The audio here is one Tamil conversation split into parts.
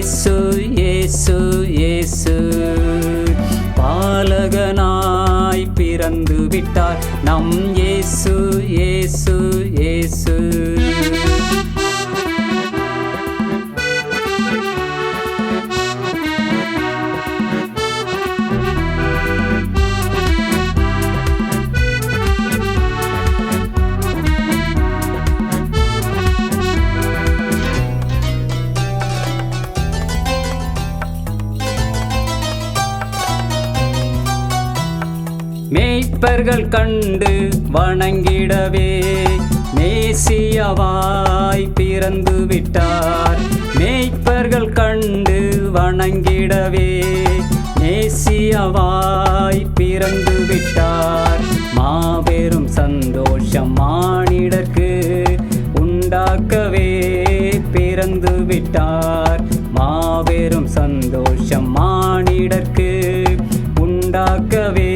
இயேசு இயேசு இயேசு பாலகனாய் பிறந்து விட்டார் நம் இயேசு இயேசு இயேசு. மேய்ப்பர்கள் கண்டு வணங்கிடவே மேசியாவாய் பிறந்து விட்டார். மேய்ப்பர்கள் கண்டு வணங்கிடவே மேசியாவாய் பிறந்து விட்டார். மாபெரும் சந்தோஷம் மானிடர்க்கு உண்டாக்கவே பிறந்து விட்டார். மாபெரும் சந்தோஷம் மானிடர்க்கு உண்டாக்கவே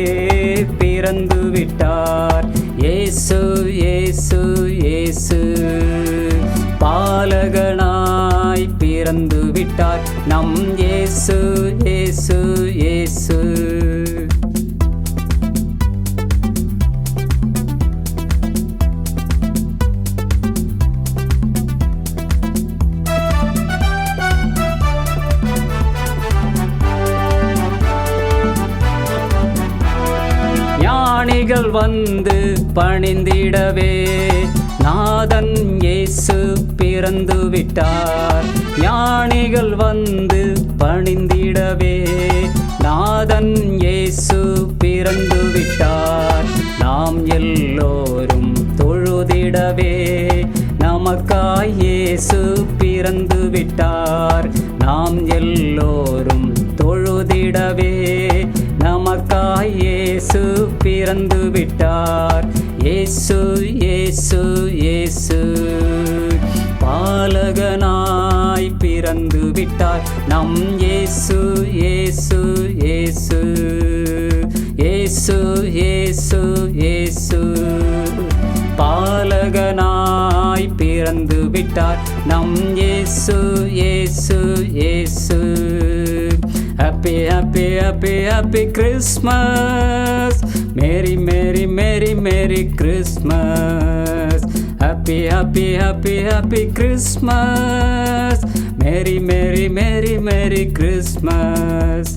பிறந்து விட்டார். இயேசு இயேசு இயேசு பாலகனாய் பிறந்து விட்டார் நம் இயேசு இயேசு இயேசு. ஞானிகள் வந்து பணிந்திடவே நாதன் இயேசு பிறந்து விட்டார். ஞானிகள் வந்து பணிந்திடவே நாதன் இயேசு பிறந்து விட்டார். நாம் எல்லோரும் தொழுதிடவே நமக்காய் இயேசு பிறந்து விட்டார். நாம் எல்லோரும் தொழுதிடவே நமக்காய் இயேசு பிறந்து விட்டார். இயேசு இயேசு இயேசு பாலகனாய் பிறந்து விட்டார் நம் இயேசு இயேசு இயேசு. இயேசு இயேசு இயேசு பாலகனாய் பிறந்து விட்டார் நம் இயேசு இயேசு இயேசு. Happy happy happy happy Christmas, Merry Merry Merry Merry Christmas. Happy happy happy happy Christmas, Merry Merry Merry Merry Christmas.